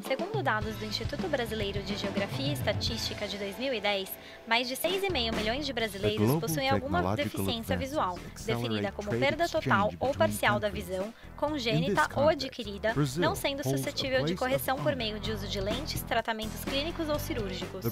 Segundo dados do Instituto Brasileiro de Geografia e Estatística de 2010, mais de 6,5 milhões de brasileiros possuem alguma deficiência visual, definida como perda total ou parcial da visão, congênita ou adquirida, não sendo suscetível de correção por meio de uso de lentes, tratamentos clínicos ou cirúrgicos.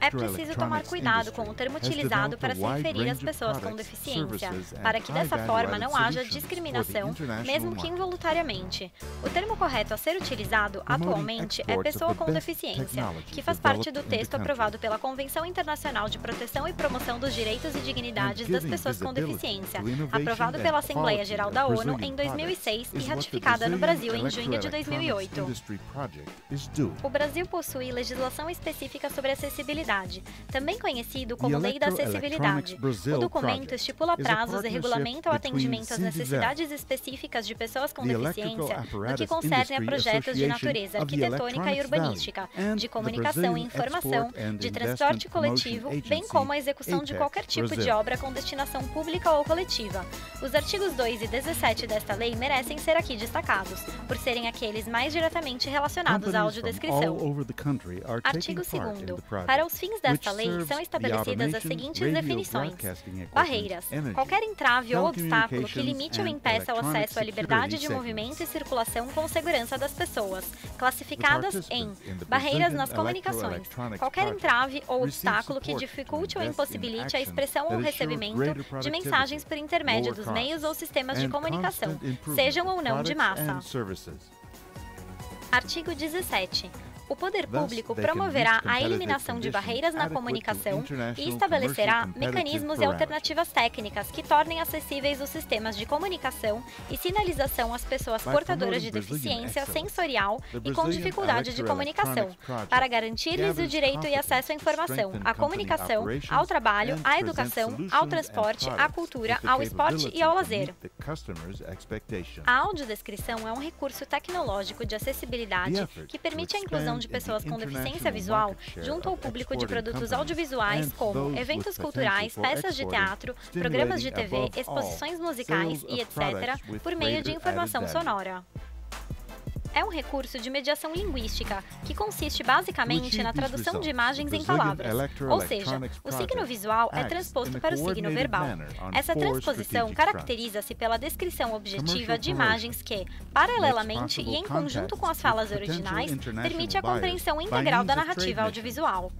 É preciso tomar cuidado com o termo utilizado para se referir às pessoas com deficiência, para que dessa forma não haja discriminação, mesmo que involuntariamente. O termo correto a ser utilizado atualmente é pessoa com deficiência, que faz parte do texto aprovado pela Convenção Internacional de Proteção e Promoção dos Direitos e Dignidades das Pessoas com Deficiência, aprovado pela Assembleia Geral da ONU em 2006 e ratificada no Brasil em junho de 2008. O Brasil possui legislação específica sobre acessibilidade, também conhecido como Lei da Acessibilidade. O documento estipula prazos e regulamenta o atendimento às necessidades específicas de pessoas com deficiência no que concerne a projetos de natureza arquitetônica e urbanística, de comunicação e informação, de transporte coletivo, bem como a execução de qualquer tipo de obra com destinação pública ou coletiva. Os artigos 2 e 17 desta lei merecem ser aqui destacados, por serem aqueles mais diretamente relacionados à audiodescrição. Artigo 2º. Para os fins desta lei, são estabelecidas as seguintes definições. Barreiras. Qualquer entrave ou obstáculo que limite ou impeça o acesso à liberdade de movimento e circulação com segurança das pessoas, classificadas em barreiras nas comunicações. Qualquer entrave ou obstáculo que dificulte ou impossibilite a expressão ou recebimento de mensagens por intermédio dos meios ou sistemas de comunicação, sejam ou não de massa. Artigo 17. O poder público promoverá a eliminação de barreiras na comunicação e estabelecerá mecanismos e alternativas técnicas que tornem acessíveis os sistemas de comunicação e sinalização às pessoas portadoras de deficiência sensorial e com dificuldade de comunicação, para garantir-lhes o direito e acesso à informação, à comunicação, ao trabalho, à educação, ao transporte, à cultura, ao esporte e ao lazer. A audiodescrição é um recurso tecnológico de acessibilidade que permite a inclusão de pessoas com deficiência visual junto ao público de produtos audiovisuais como eventos culturais, peças de teatro, programas de TV, exposições musicais e etc., por meio de informação sonora. É um recurso de mediação linguística, que consiste basicamente na tradução de imagens em palavras, ou seja, o signo visual é transposto para o signo verbal. Essa transposição caracteriza-se pela descrição objetiva de imagens que, paralelamente e em conjunto com as falas originais, permite a compreensão integral da narrativa audiovisual.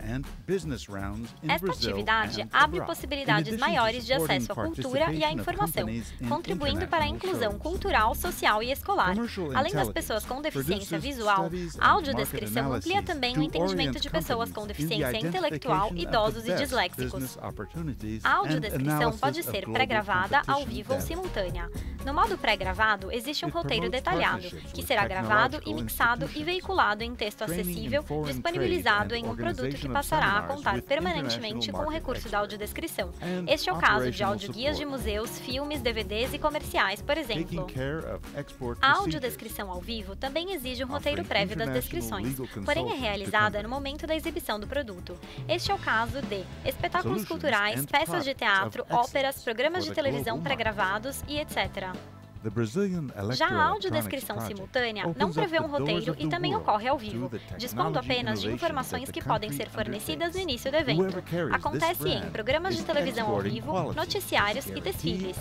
Esta atividade abre possibilidades maiores de acesso à cultura e à informação, contribuindo para a inclusão cultural, social e escolar. Além das pessoas com deficiência visual, a audiodescrição amplia também o entendimento de pessoas com deficiência intelectual, idosos e disléxicos. A audiodescrição pode ser pré-gravada, ao vivo ou simultânea. No modo pré-gravado, existe um roteiro detalhado, que será gravado e mixado e veiculado em texto acessível, disponibilizado em um produto que passará a contar permanentemente com o recurso da audiodescrição. Este é o caso de audioguias de museus, filmes, DVDs e comerciais, por exemplo. A audiodescrição ao vivo também exige um roteiro prévio das descrições, porém é realizada no momento da exibição do produto. Este é o caso de espetáculos culturais, peças de teatro, óperas, programas de televisão pré-gravados e etc. Já a audiodescrição simultânea não prevê um roteiro e também ocorre ao vivo, dispondo apenas de informações que podem ser fornecidas no início do evento. Acontece em programas de televisão ao vivo, noticiários e desfiles.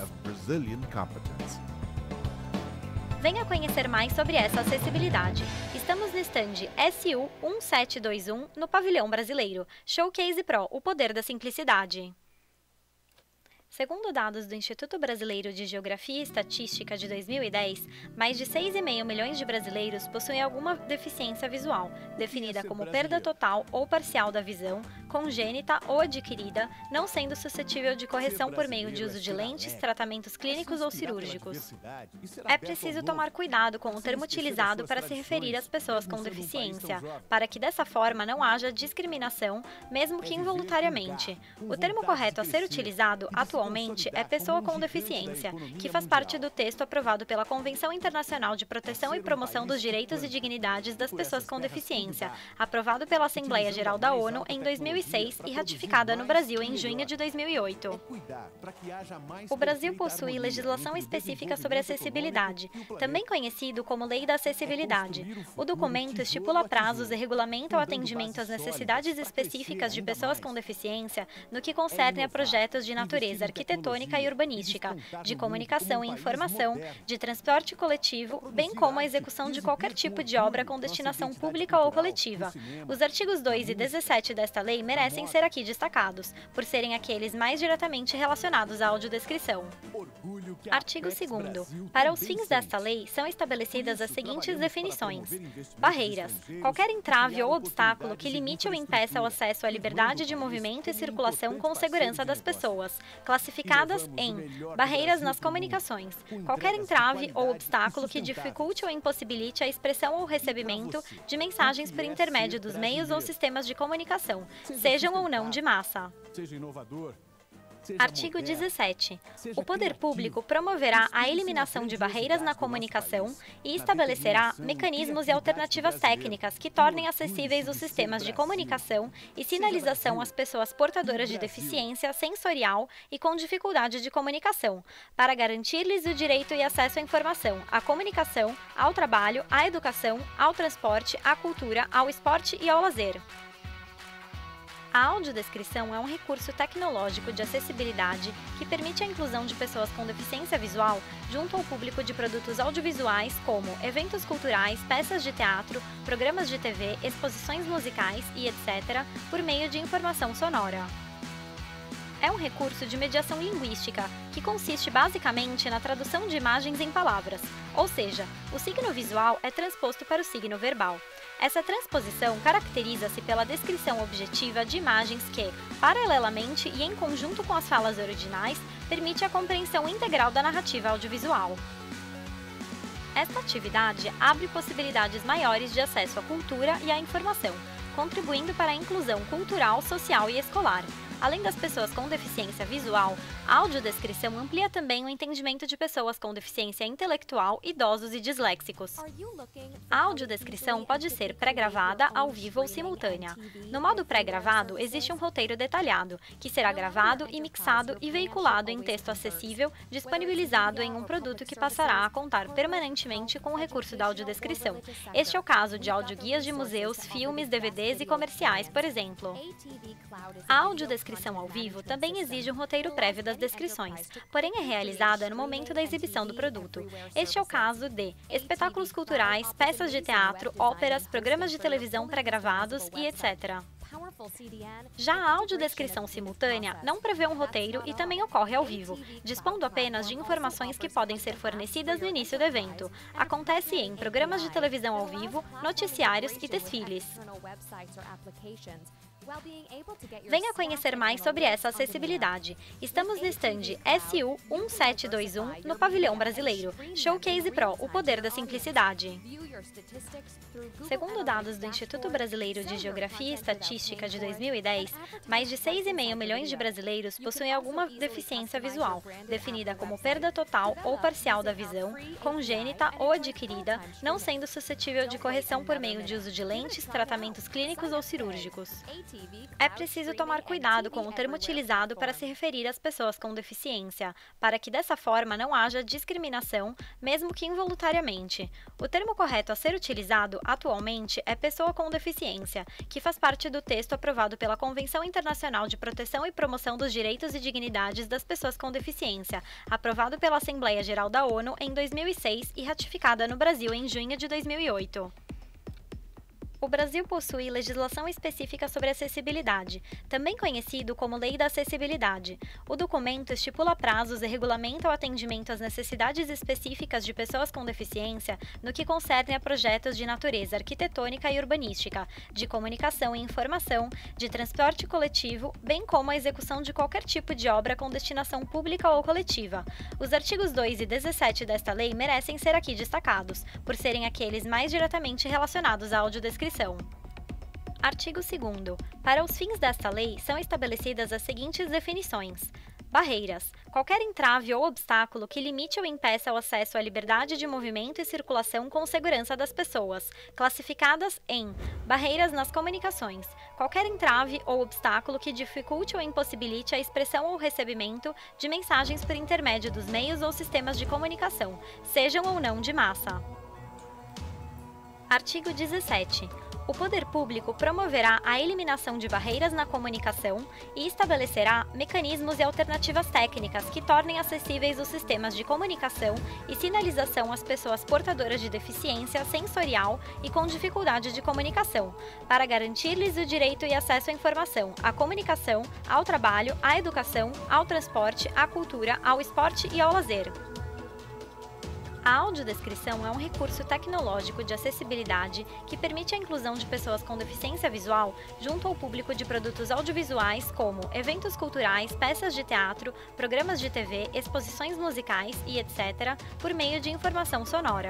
Venha conhecer mais sobre essa acessibilidade. Estamos no stand SU 1721 no Pavilhão Brasileiro. Showcase Pro, o poder da simplicidade. Segundo dados do Instituto Brasileiro de Geografia e Estatística de 2010, mais de 6,5 milhões de brasileiros possuem alguma deficiência visual, definida como perda total ou parcial da visão, congênita ou adquirida, não sendo suscetível de correção por meio de uso de lentes, tratamentos clínicos ou cirúrgicos. É preciso tomar cuidado com o termo utilizado para se referir às pessoas com deficiência, para que dessa forma não haja discriminação, mesmo que involuntariamente. O termo correto a ser utilizado atualmente é pessoa com deficiência, que faz parte do texto aprovado pela Convenção Internacional de Proteção e Promoção dos Direitos e Dignidades das Pessoas com Deficiência, aprovado pela Assembleia Geral da ONU em 2008. 2006 e ratificada no Brasil em junho de 2008. O Brasil possui legislação específica sobre acessibilidade, também conhecido como Lei da Acessibilidade. O documento estipula prazos e regulamenta o atendimento às necessidades específicas de pessoas com deficiência no que concerne a projetos de natureza arquitetônica e urbanística, de comunicação e informação, de transporte coletivo, bem como a execução de qualquer tipo de obra com destinação pública ou coletiva. Os artigos 2 e 17 desta lei merecem ser aqui destacados, por serem aqueles mais diretamente relacionados à audiodescrição. Artigo 2º. Para os fins desta lei, são estabelecidas as seguintes definições. Barreiras. Qualquer entrave ou obstáculo que limite ou impeça o acesso à liberdade de movimento e circulação com segurança das pessoas, classificadas em barreiras nas comunicações. Qualquer entrave ou obstáculo que dificulte ou impossibilite a expressão ou recebimento de mensagens por intermédio dos meios ou sistemas de comunicação, sejam ou não de massa. Artigo 17. O poder público promoverá a eliminação de barreiras na comunicação e estabelecerá mecanismos e alternativas técnicas que tornem acessíveis os sistemas de comunicação e sinalização às pessoas portadoras de deficiência sensorial e com dificuldade de comunicação, para garantir-lhes o direito e acesso à informação, à comunicação, ao trabalho, à educação, ao transporte, à cultura, ao esporte e ao lazer. A audiodescrição é um recurso tecnológico de acessibilidade que permite a inclusão de pessoas com deficiência visual junto ao público de produtos audiovisuais como eventos culturais, peças de teatro, programas de TV, exposições musicais e etc., por meio de informação sonora. É um recurso de mediação linguística, que consiste basicamente na tradução de imagens em palavras, ou seja, o signo visual é transposto para o signo verbal. Essa transposição caracteriza-se pela descrição objetiva de imagens que, paralelamente e em conjunto com as falas originais, permite a compreensão integral da narrativa audiovisual. Esta atividade abre possibilidades maiores de acesso à cultura e à informação, contribuindo para a inclusão cultural, social e escolar. Além das pessoas com deficiência visual, a audiodescrição amplia também o entendimento de pessoas com deficiência intelectual, idosos e disléxicos. A audiodescrição pode ser pré-gravada, ao vivo ou simultânea. No modo pré-gravado, existe um roteiro detalhado, que será gravado e mixado e veiculado em texto acessível, disponibilizado em um produto que passará a contar permanentemente com o recurso da audiodescrição. Este é o caso de audioguias de museus, filmes, DVDs e comerciais, por exemplo. A audiodescrição ao vivo também exige um roteiro prévio das descrições, porém é realizada no momento da exibição do produto. Este é o caso de espetáculos culturais, peças de teatro, óperas, programas de televisão pré-gravados e etc. Já a audiodescrição simultânea não prevê um roteiro e também ocorre ao vivo, dispondo apenas de informações que podem ser fornecidas no início do evento. Acontece em programas de televisão ao vivo, noticiários e desfiles. Venha conhecer mais sobre essa acessibilidade. Estamos no stand SU 1721 no Pavilhão Brasileiro. Showcase Pro, o poder da simplicidade. Segundo dados do Instituto Brasileiro de Geografia e Estatística de 2010, mais de 6,5 milhões de brasileiros possuem alguma deficiência visual, definida como perda total ou parcial da visão, congênita ou adquirida, não sendo suscetível de correção por meio de uso de lentes, tratamentos clínicos ou cirúrgicos. É preciso tomar cuidado com o termo utilizado para se referir às pessoas com deficiência, para que dessa forma não haja discriminação, mesmo que involuntariamente. O termo correto a ser utilizado atualmente é pessoa com deficiência, que faz parte do texto aprovado pela Convenção Internacional de Proteção e Promoção dos Direitos e Dignidades das Pessoas com Deficiência, aprovado pela Assembleia Geral da ONU em 2006 e ratificada no Brasil em junho de 2008. O Brasil possui legislação específica sobre acessibilidade, também conhecido como Lei da Acessibilidade. O documento estipula prazos e regulamenta o atendimento às necessidades específicas de pessoas com deficiência no que concerne a projetos de natureza arquitetônica e urbanística, de comunicação e informação, de transporte coletivo, bem como a execução de qualquer tipo de obra com destinação pública ou coletiva. Os artigos 2 e 17 desta lei merecem ser aqui destacados, por serem aqueles mais diretamente relacionados à audiodescrição. Artigo 2º. Para os fins desta lei, são estabelecidas as seguintes definições. Barreiras. Qualquer entrave ou obstáculo que limite ou impeça o acesso à liberdade de movimento e circulação com segurança das pessoas, classificadas em barreiras nas comunicações. Qualquer entrave ou obstáculo que dificulte ou impossibilite a expressão ou recebimento de mensagens por intermédio dos meios ou sistemas de comunicação, sejam ou não de massa. Artigo 17. O poder público promoverá a eliminação de barreiras na comunicação e estabelecerá mecanismos e alternativas técnicas que tornem acessíveis os sistemas de comunicação e sinalização às pessoas portadoras de deficiência sensorial e com dificuldade de comunicação, para garantir-lhes o direito e acesso à informação, à comunicação, ao trabalho, à educação, ao transporte, à cultura, ao esporte e ao lazer. A audiodescrição é um recurso tecnológico de acessibilidade que permite a inclusão de pessoas com deficiência visual junto ao público de produtos audiovisuais como eventos culturais, peças de teatro, programas de TV, exposições musicais e etc., por meio de informação sonora.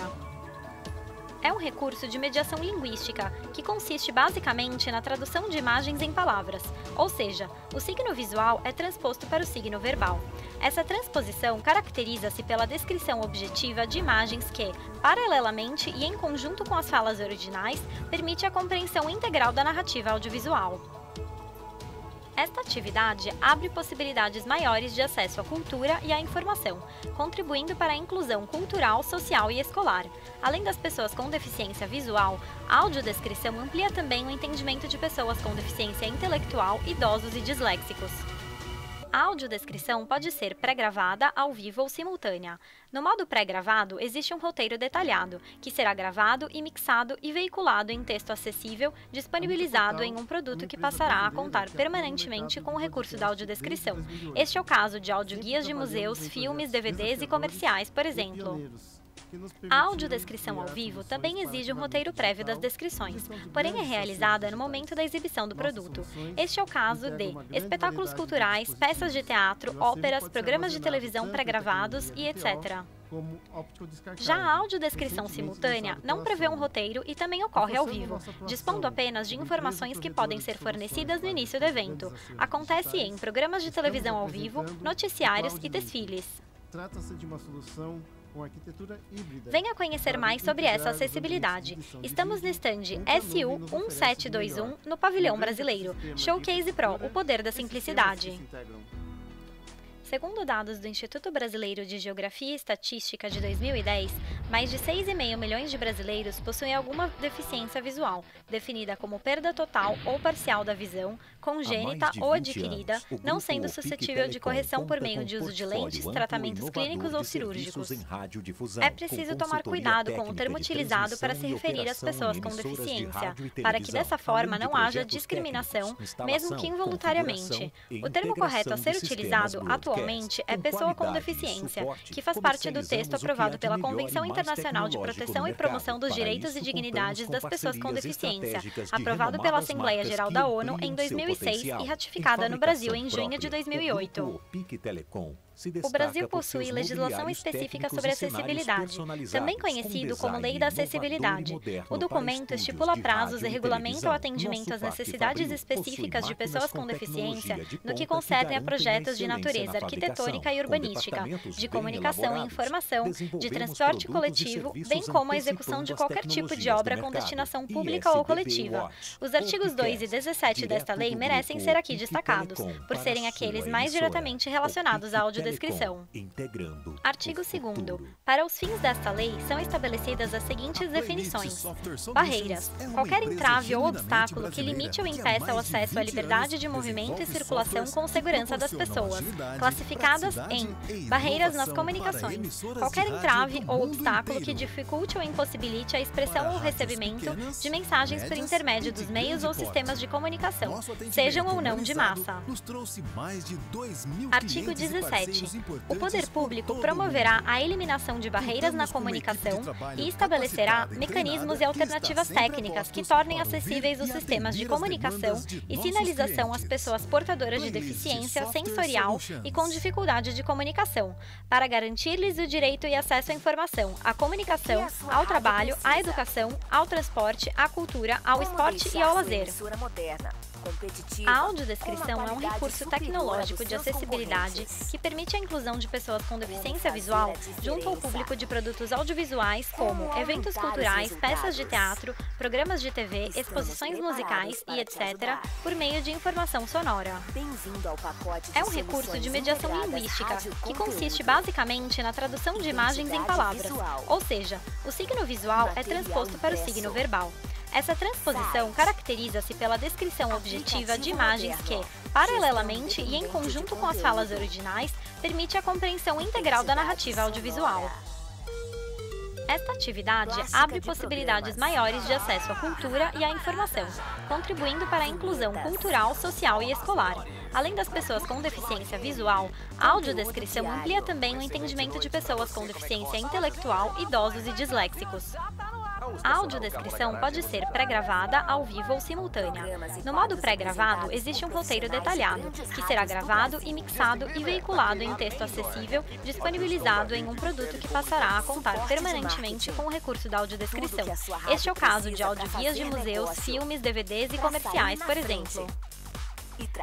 É um recurso de mediação linguística, que consiste basicamente na tradução de imagens em palavras, ou seja, o signo visual é transposto para o signo verbal. Essa transposição caracteriza-se pela descrição objetiva de imagens que, paralelamente e em conjunto com as falas originais, permite a compreensão integral da narrativa audiovisual. Esta atividade abre possibilidades maiores de acesso à cultura e à informação, contribuindo para a inclusão cultural, social e escolar. Além das pessoas com deficiência visual, a audiodescrição amplia também o entendimento de pessoas com deficiência intelectual, idosos e disléxicos. A audiodescrição pode ser pré-gravada, ao vivo ou simultânea. No modo pré-gravado, existe um roteiro detalhado, que será gravado e mixado e veiculado em texto acessível, disponibilizado em um produto que passará a contar permanentemente com o recurso da audiodescrição. Este é o caso de audioguias de museus, filmes, DVDs e comerciais, por exemplo. A audiodescrição ao vivo também exige um roteiro prévio das descrições, porém é realizada no momento da exibição do produto. Este é o caso de espetáculos culturais, peças de teatro, óperas, programas de televisão pré-gravados e etc. Já a audiodescrição simultânea não prevê um roteiro e também ocorre ao vivo, dispondo apenas de informações que podem ser fornecidas no início do evento. Acontece em programas de televisão ao vivo, noticiários e desfiles. Trata-se de uma solução com arquitetura híbrida. Venha conhecer mais sobre essa acessibilidade. Estamos no stand SU 1721 no Pavilhão Brasileiro. Showcase Pro, o poder da simplicidade. Segundo dados do Instituto Brasileiro de Geografia e Estatística de 2010, mais de 6,5 milhões de brasileiros possuem alguma deficiência visual, definida como perda total ou parcial da visão, congênita ou adquirida, não sendo suscetível de correção por meio de uso de lentes, tratamentos clínicos ou cirúrgicos. É preciso tomar cuidado com o termo utilizado para se referir às pessoas com deficiência, para que dessa forma não haja discriminação, mesmo que involuntariamente. O termo correto a ser utilizado atualmente é pessoa com deficiência, que faz parte do texto aprovado pela Convenção Internacional de Proteção e Promoção dos Direitos e Dignidades das Pessoas com Deficiência, aprovado pela Assembleia Geral da ONU em 2006 e ratificada no Brasil em junho de 2008. O Brasil possui legislação específica sobre acessibilidade, também conhecido como Lei da Acessibilidade. O documento estipula prazos e regulamenta o atendimento às necessidades específicas de pessoas com deficiência no que concerne a projetos de natureza arquitetônica e urbanística, de comunicação e informação, de transporte coletivo, bem como a execução de qualquer tipo de obra com destinação pública ou coletiva. Os artigos 2 e 17 desta lei merecem ser aqui destacados, por serem aqueles mais diretamente relacionados à audiodescrição. Artigo 2º. Para os fins desta lei, são estabelecidas as seguintes definições. Barreiras. Qualquer entrave ou obstáculo que limite ou impeça o acesso à liberdade de movimento e circulação com segurança das pessoas, classificadas em barreiras nas comunicações. Qualquer entrave ou obstáculo que dificulte ou impossibilite a expressão ou recebimento de mensagens por intermédio dos meios ou sistemas de comunicação, sejam ou não de massa. Artigo 17. O poder público promoverá a eliminação de barreiras na comunicação e estabelecerá mecanismos e alternativas técnicas que tornem acessíveis os sistemas de comunicação e sinalização às pessoas portadoras de deficiência sensorial e com dificuldade de comunicação, para garantir-lhes o direito e acesso à informação, à comunicação, ao trabalho, à educação, ao transporte, à cultura, ao esporte e ao lazer. A audiodescrição é um recurso tecnológico de acessibilidade que permite a inclusão de pessoas com deficiência visual junto ao público de produtos audiovisuais como eventos culturais, peças de teatro, programas de TV, exposições musicais e etc., por meio de informação sonora. É um recurso de mediação linguística que consiste basicamente na tradução de imagens em palavras, ou seja, o signo visual é transposto para o signo verbal. Essa transposição caracteriza-se pela descrição objetiva de imagens que, paralelamente e em conjunto com as falas originais, permite a compreensão integral da narrativa audiovisual. Esta atividade abre possibilidades maiores de acesso à cultura e à informação, contribuindo para a inclusão cultural, social e escolar. Além das pessoas com deficiência visual, a audiodescrição amplia também o entendimento de pessoas com deficiência intelectual, idosos e disléxicos. A audiodescrição pode ser pré-gravada, ao vivo ou simultânea. No modo pré-gravado, existe um roteiro detalhado, que será gravado e mixado e veiculado em texto acessível, disponibilizado em um produto que passará a contar permanentemente com o recurso da audiodescrição. Este é o caso de audioguias de museus, filmes, DVDs e comerciais, por exemplo.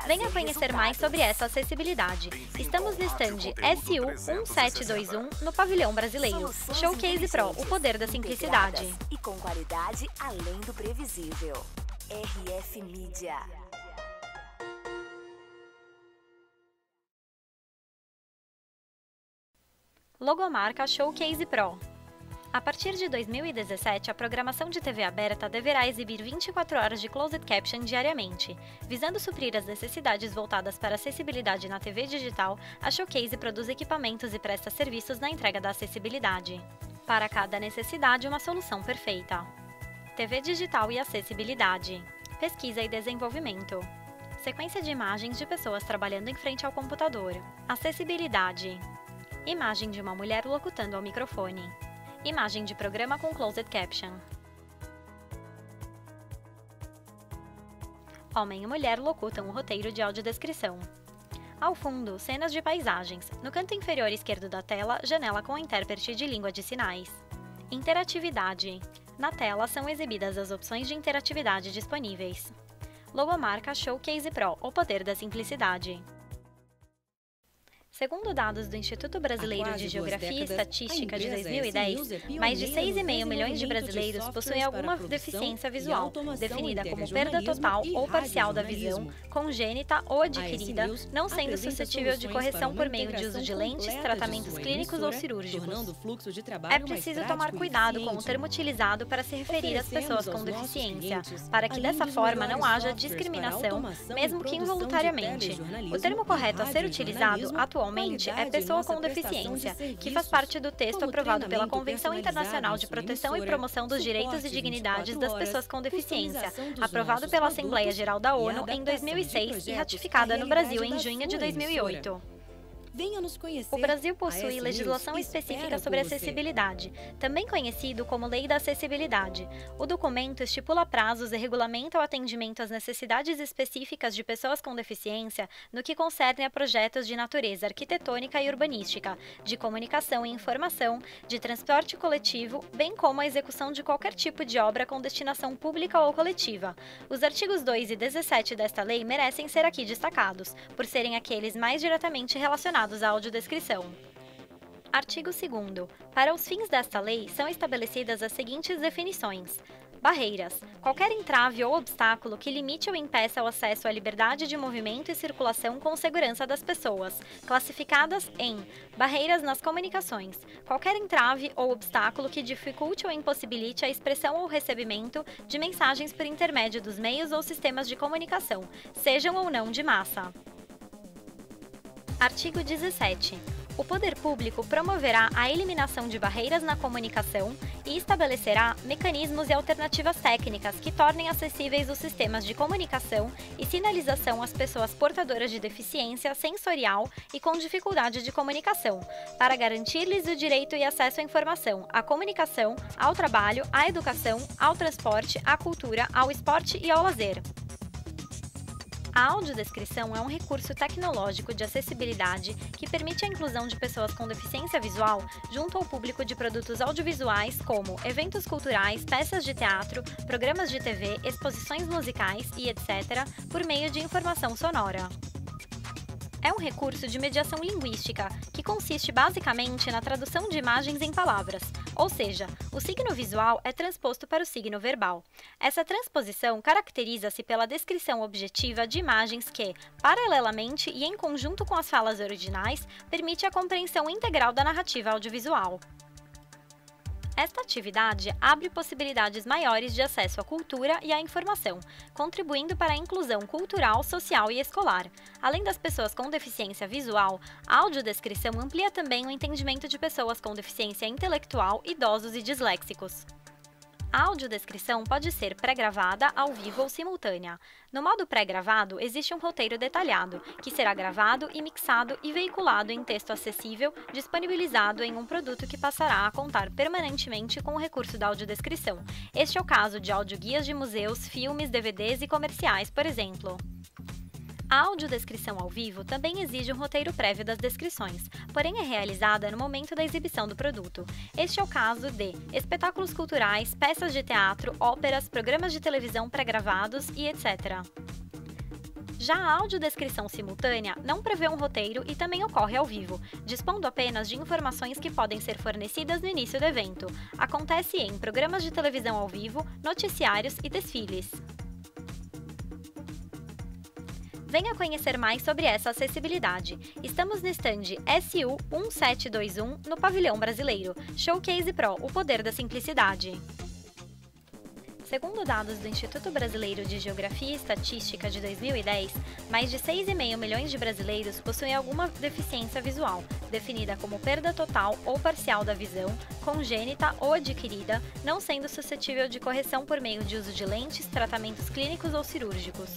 Venha conhecer mais sobre essa acessibilidade. Estamos no stand SU 1721 no Pavilhão Brasileiro. Showcase Pro, o poder da simplicidade. E com qualidade além do previsível. RF Mídia. Logomarca Showcase Pro. A partir de 2017, a programação de TV aberta deverá exibir 24 horas de closed caption diariamente. Visando suprir as necessidades voltadas para a acessibilidade na TV digital, a Showcase produz equipamentos e presta serviços na entrega da acessibilidade. Para cada necessidade, uma solução perfeita. TV digital e acessibilidade. Pesquisa e desenvolvimento. Sequência de imagens de pessoas trabalhando em frente ao computador. Acessibilidade. Imagem de uma mulher locutando ao microfone. Imagem de programa com closed caption. Homem e mulher locutam o roteiro de audiodescrição. Ao fundo, cenas de paisagens. No canto inferior esquerdo da tela, janela com intérprete de língua de sinais. Interatividade. Na tela são exibidas as opções de interatividade disponíveis. Logomarca Showcase Pro, o poder da simplicidade. Segundo dados do Instituto Brasileiro de Geografia e Estatística de 2010, mais de 6,5 milhões de brasileiros possuem alguma deficiência visual, definida como perda total ou parcial da visão, congênita ou adquirida, não sendo suscetível de correção por meio de uso de lentes, tratamentos clínicos ou cirúrgicos. É preciso tomar cuidado com o termo utilizado para se referir às pessoas com deficiência, para que dessa forma não haja discriminação, mesmo que involuntariamente. O termo correto a ser utilizado atualmente é pessoa com deficiência, que faz parte do texto aprovado pela Convenção Internacional de Proteção e Promoção dos Direitos e Dignidades das Pessoas com Deficiência, aprovado pela Assembleia Geral da ONU em 2006 e ratificada no Brasil em junho de 2008. Venha nos conhecer. O Brasil possui legislação específica sobre acessibilidade, também conhecido como Lei da Acessibilidade. O documento estipula prazos e regulamenta o atendimento às necessidades específicas de pessoas com deficiência no que concerne a projetos de natureza arquitetônica e urbanística, de comunicação e informação, de transporte coletivo, bem como a execução de qualquer tipo de obra com destinação pública ou coletiva. Os artigos 2 e 17 desta lei merecem ser aqui destacados, por serem aqueles mais diretamente relacionados à audiodescrição. Artigo 2º. Para os fins desta lei, são estabelecidas as seguintes definições. Barreiras. Qualquer entrave ou obstáculo que limite ou impeça o acesso à liberdade de movimento e circulação com segurança das pessoas, classificadas em barreiras nas comunicações. Qualquer entrave ou obstáculo que dificulte ou impossibilite a expressão ou recebimento de mensagens por intermédio dos meios ou sistemas de comunicação, sejam ou não de massa. Artigo 17. O poder público promoverá a eliminação de barreiras na comunicação e estabelecerá mecanismos e alternativas técnicas que tornem acessíveis os sistemas de comunicação e sinalização às pessoas portadoras de deficiência sensorial e com dificuldade de comunicação, para garantir-lhes o direito e acesso à informação, à comunicação, ao trabalho, à educação, ao transporte, à cultura, ao esporte e ao lazer. A audiodescrição é um recurso tecnológico de acessibilidade que permite a inclusão de pessoas com deficiência visual junto ao público de produtos audiovisuais como eventos culturais, peças de teatro, programas de TV, exposições musicais e etc., por meio de informação sonora. É um recurso de mediação linguística, que consiste basicamente na tradução de imagens em palavras, ou seja, o signo visual é transposto para o signo verbal. Essa transposição caracteriza-se pela descrição objetiva de imagens que, paralelamente e em conjunto com as falas originais, permite a compreensão integral da narrativa audiovisual. Esta atividade abre possibilidades maiores de acesso à cultura e à informação, contribuindo para a inclusão cultural, social e escolar. Além das pessoas com deficiência visual, a audiodescrição amplia também o entendimento de pessoas com deficiência intelectual, idosos e disléxicos. A audiodescrição pode ser pré-gravada, ao vivo ou simultânea. No modo pré-gravado, existe um roteiro detalhado, que será gravado e mixado e veiculado em texto acessível, disponibilizado em um produto que passará a contar permanentemente com o recurso da audiodescrição. Este é o caso de audioguias de museus, filmes, DVDs e comerciais, por exemplo. A audiodescrição ao vivo também exige um roteiro prévio das descrições, porém é realizada no momento da exibição do produto. Este é o caso de espetáculos culturais, peças de teatro, óperas, programas de televisão pré-gravados e etc. Já a audiodescrição simultânea não prevê um roteiro e também ocorre ao vivo, dispondo apenas de informações que podem ser fornecidas no início do evento. Acontece em programas de televisão ao vivo, noticiários e desfiles. Venha conhecer mais sobre essa acessibilidade. Estamos no stand SU 1721 no Pavilhão Brasileiro. Showcase Pro, o poder da simplicidade. Segundo dados do Instituto Brasileiro de Geografia e Estatística de 2010, mais de 6,5 milhões de brasileiros possuem alguma deficiência visual, definida como perda total ou parcial da visão, congênita ou adquirida, não sendo suscetível de correção por meio de uso de lentes, tratamentos clínicos ou cirúrgicos.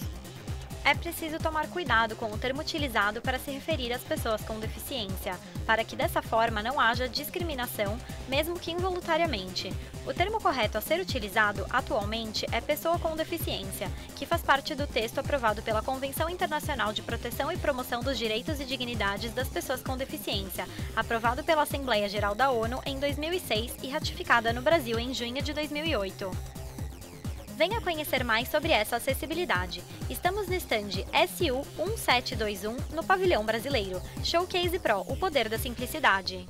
É preciso tomar cuidado com o termo utilizado para se referir às pessoas com deficiência, para que dessa forma não haja discriminação, mesmo que involuntariamente. O termo correto a ser utilizado atualmente é pessoa com deficiência, que faz parte do texto aprovado pela Convenção Internacional de Proteção e Promoção dos Direitos e Dignidades das Pessoas com Deficiência, aprovado pela Assembleia Geral da ONU em 2006 e ratificada no Brasil em junho de 2008. Venha conhecer mais sobre essa acessibilidade. Estamos no stand SU 1721 no Pavilhão Brasileiro. Showcase Pro, o poder da simplicidade.